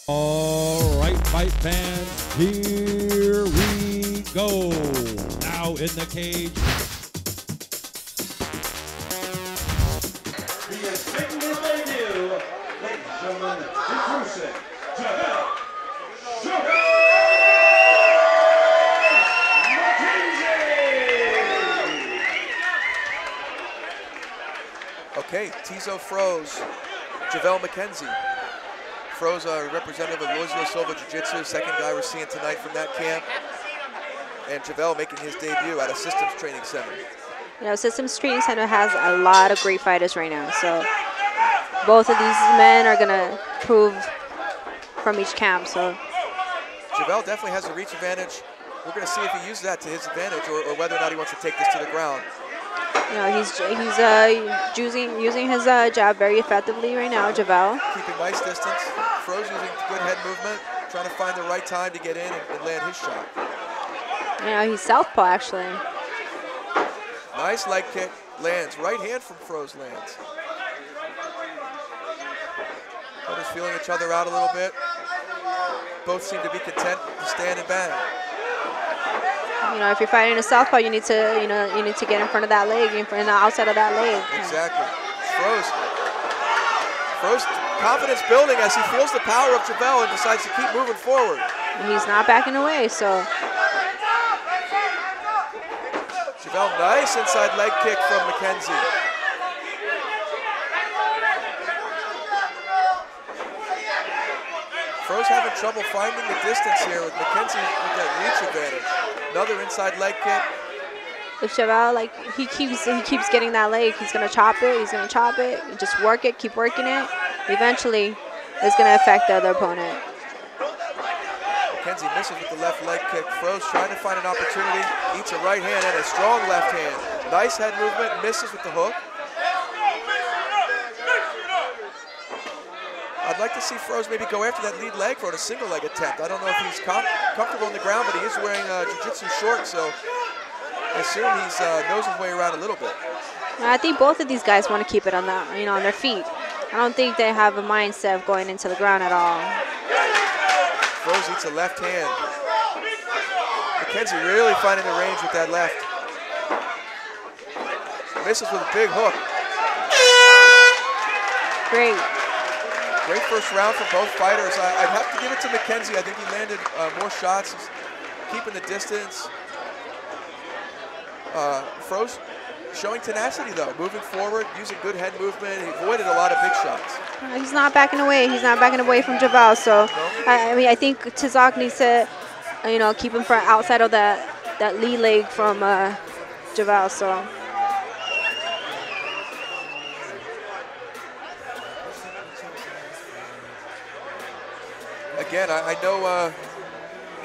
All right, fight fans, here we go. Now in the cage. The insignificant debut, ladies and gentlemen, introducing Javel Mckenzie. Okay, Tizoc Froese, Javel Mckenzie. Froese, a representative of Loisio Silva Jiu-Jitsu, second guy we're seeing tonight from that camp. And Javel making his debut at a systems training center. You know, Systems Training Center has a lot of great fighters right now. So both of these men are going to prove from each camp. So Javel definitely has a reach advantage. We're going to see if he uses that to his advantage or whether or not he wants to take this to the ground. you know, he's using his jab very effectively right now, Javel. Keeping nice distance. Froese using good head movement, trying to find the right time to get in and land his shot. You know, he's southpaw actually. Nice leg kick, lands. Right hand from Froese lands. Brothers feeling each other out a little bit. Both seem to be content to stand and bang. You know, if you're fighting a southpaw, you need to, you need to get in front of that leg, in the outside of that leg. Exactly. Froese, confidence building as he feels the power of Javel and decides to keep moving forward. And he's not backing away, so. Javel, nice inside leg kick from Mckenzie. Froese having trouble finding the distance here with Mckenzie with that reach advantage. Another inside leg kick. If Javel, like, he keeps getting that leg, he's gonna chop it, just work it, keep working it. Eventually, it's gonna affect the other opponent. Mckenzie misses with the left leg kick. Froese trying to find an opportunity, eats a right hand and a strong left hand. Nice head movement, misses with the hook. I'd like to see Froese maybe go after that lead leg for a single leg attempt. I don't know if he's comfortable on the ground, but he is wearing jiu-jitsu shorts, so I assume he's knows his way around a little bit. I think both of these guys want to keep it on on their feet. I don't think they have a mindset of going into the ground at all. Froese eats a left hand. Mckenzie really finding the range with that left. Misses with a big hook. Great first round for both fighters. I'd have to give it to Mckenzie. I think he landed more shots. He's keeping the distance. Froese showing tenacity though, moving forward, using good head movement. He avoided a lot of big shots. He's not backing away. He's not backing away from Javel. So, I mean, I think Tizoc needs to, keep him from outside of that lead leg from Javel. So. Again, I know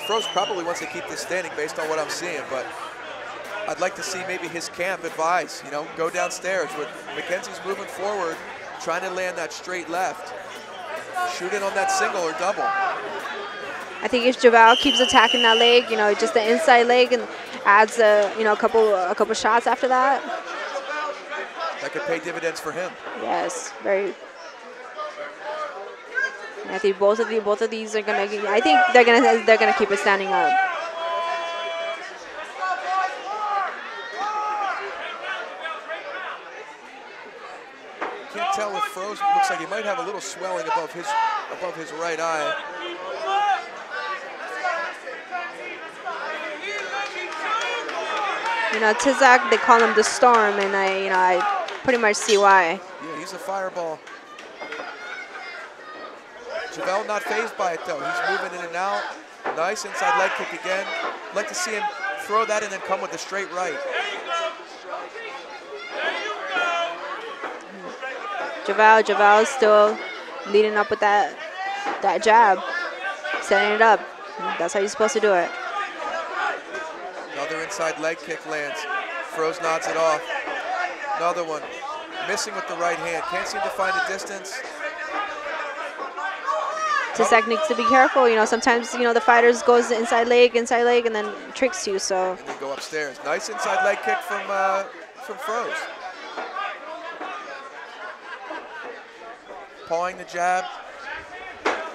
Froese probably wants to keep this standing based on what I'm seeing, but I'd like to see maybe his camp advise, go downstairs. With Mckenzie's moving forward, trying to land that straight left. Shoot in on that single or double. I think if Javel keeps attacking that leg, just the inside leg, and adds a couple shots after that. That could pay dividends for him. Yes, very. I think both of these are gonna. I think they're gonna keep it standing up. Can't tell if Froese looks like he might have a little swelling above his right eye. Tizoc, they call him the Storm, and I pretty much see why. Yeah, he's a fireball. Javel not fazed by it though. He's moving in and out. Nice inside leg kick again. Like to see him throw that and then come with a straight right. Javel is still leading up with that jab, setting it up. That's how you're supposed to do it. Another inside leg kick lands. Froese nods it off. Another one. Missing with the right hand. Can't seem to find a distance. Tizoc needs to be careful. Sometimes the fighters goes inside leg, and then tricks you. So. And they go upstairs. Nice inside leg kick from Froese. Pawing the jab.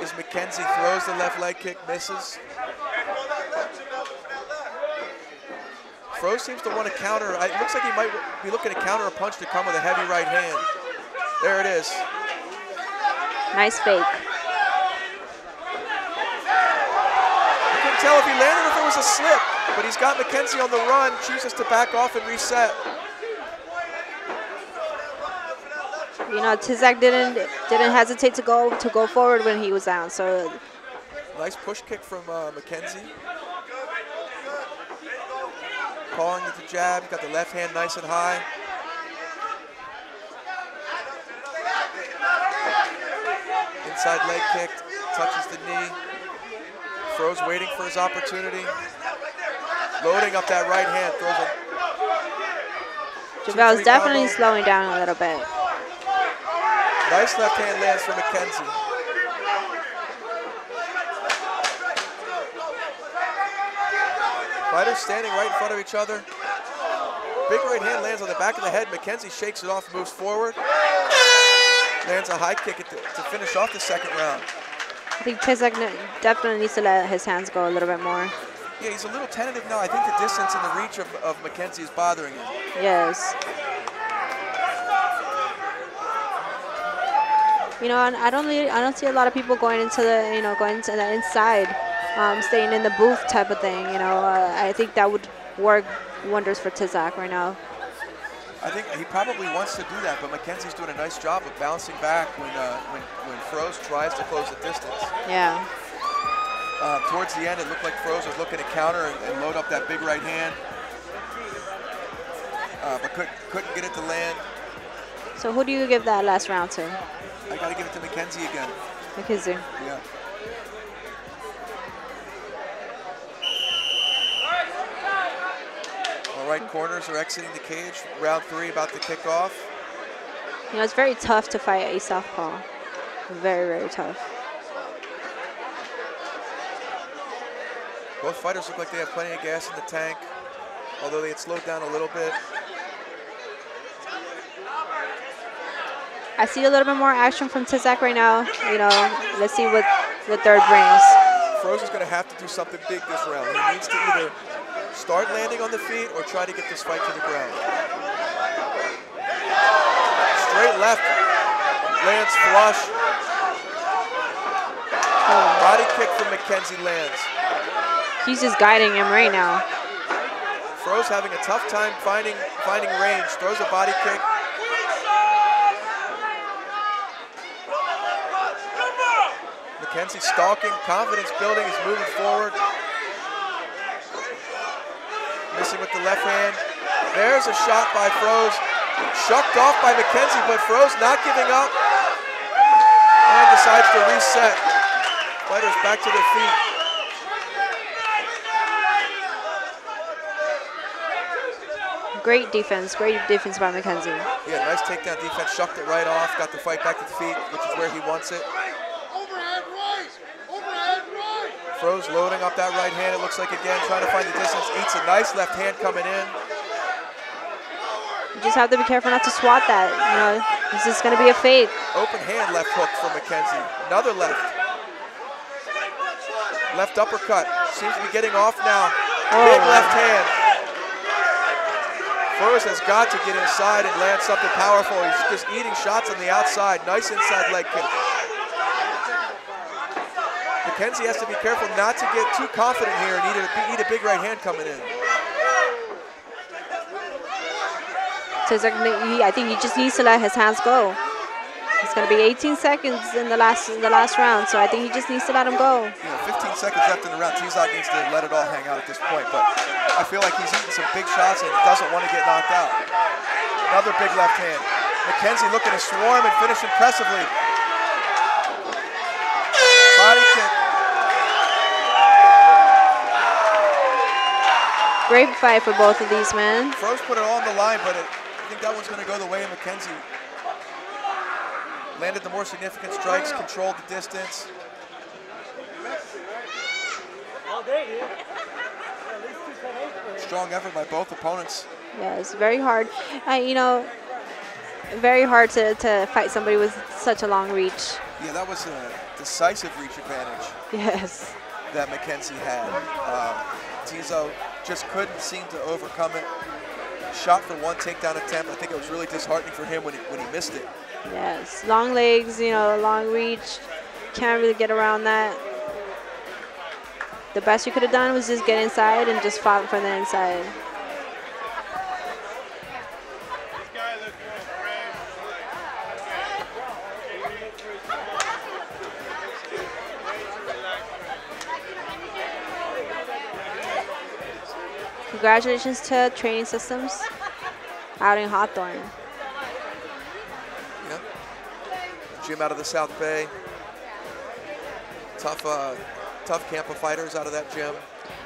is Mckenzie, throws the left leg kick, misses. Froese seems to want to counter. It looks like he might be looking to counter a punch to come with a heavy right hand. There it is. Nice fake. I couldn't tell if he landed or if it was a slip, but he's got Mckenzie on the run, chooses to back off and reset. You know, Tizoc didn't hesitate to go forward when he was down. So nice push kick from Mckenzie. Calling it the jab, got the left hand nice and high. Inside leg kick, touches the knee. Froese waiting for his opportunity. Loading up that right hand, throws a Javel's definitely slowing down a little bit. Nice left hand lands for Mckenzie. Fighters standing right in front of each other. Big right hand lands on the back of the head. Mckenzie shakes it off, moves forward. Lands a high kick to finish off the second round. I think Tizoc definitely needs to let his hands go a little bit more. Yeah, he's a little tentative now. I think the distance and the reach of Mckenzie is bothering him. Yes. You know, and I don't see a lot of people going into the inside, staying in the booth type of thing. You know, I think that would work wonders for Tizoc right now. I think he probably wants to do that, but Mckenzie's doing a nice job of bouncing back when Froese tries to close the distance. Yeah. Towards the end, it looked like Froese was looking to counter and load up that big right hand, but couldn't get it to land. So who do you give that last round to? I got to give it to Mckenzie again. Mckenzie. Yeah. All right, corners are exiting the cage. Round 3 about to kick off. You know, it's very tough to fight a southpaw. Very, very tough. Both fighters look like they have plenty of gas in the tank, although they had slowed down a little bit. I see a little bit more action from Tizoc right now. You know, let's see what the third brings. Froese is going to have to do something big this round. He needs to either start landing on the feet or try to get this fight to the ground. Straight left, lands flush. Body kick from Mckenzie lands. He's just guiding him right now. Froese having a tough time finding range. Throws a body kick. Mckenzie stalking, confidence building, is moving forward. Missing with the left hand. There's a shot by Froese. Shucked off by Mckenzie, but Froese not giving up and decides to reset. Fighters back to their feet. Great defense by Mckenzie. Yeah, nice takedown defense, shucked it right off, got the fight back to the feet, which is where he wants it. Froese loading up that right hand, it looks like again, trying to find the distance, eats a nice left hand coming in. You just have to be careful not to swat that, you know, this is gonna be a fake. Open hand left hook from Mckenzie, another left. Left uppercut, seems to be getting off now. Big left hand. Froese has got to get inside and land something powerful. He's just eating shots on the outside. Nice inside leg kick. Mckenzie has to be careful not to get too confident here and eat a big right hand coming in. Tizoc, I think he just needs to let his hands go. It's going to be 18 seconds in the last round, so I think he just needs to let him go. You know, 15 seconds left in the round. Tizoc needs to let it all hang out at this point, but I feel like he's eating some big shots and doesn't want to get knocked out. Another big left hand. Mckenzie looking to swarm and finish impressively. Body kick. Great fight for both of these men. Froese put it all on the line, but I think that one's going to go the way of Mckenzie. Landed the more significant strikes, controlled the distance. Strong effort by both opponents. Yeah, it's very hard. You know, very hard to fight somebody with such a long reach. Yeah, that was a decisive reach advantage Yes. that Mckenzie had. Tizoc just couldn't seem to overcome it. Shot for one takedown attempt. I think it was really disheartening for him when he missed it. Yes. Long legs, you know, long reach. Can't really get around that. The best you could have done was just get inside and just fought from the inside. Congratulations to Training Systems out in Hawthorne. Yeah. Gym out of the South Bay. Tough camp of fighters out of that gym.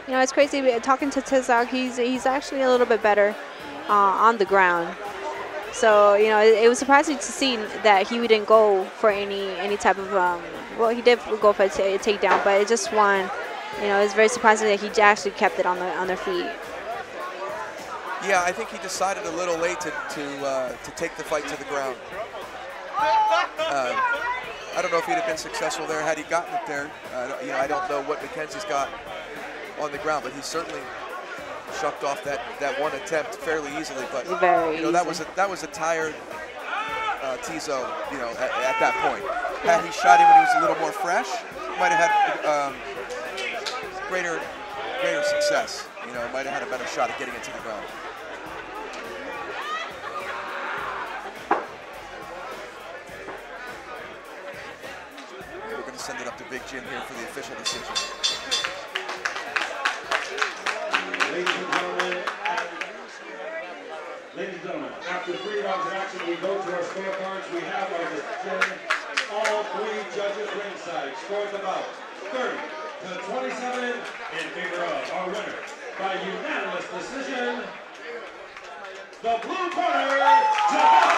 You know, it's crazy. Talking to Tizoc, he's actually a little bit better on the ground. So, you know, it was surprising to see that he didn't go for any type of, well, he did go for a takedown, but it just won. You know, it's very surprising that he actually kept it on their feet. Yeah, I think he decided a little late to take the fight to the ground. I don't know if he'd have been successful there had he gotten it there. You know, I don't know what Mckenzie's got on the ground, but he certainly shucked off that one attempt fairly easily. But you know, that was a tired Tizoc. You know, at that point, had he shot him when he was a little more fresh, might have had greater success. You know, might have had a better shot at getting it to the ground. We're going to send it up to Big Jim here for the official decision. Ladies and gentlemen, after 3 rounds of action, we go to our scorecards. We have our decision. All 3 judges ringside. Scores about 30 to 27 in favor of our winner by unanimous decision. The blue corner, Javel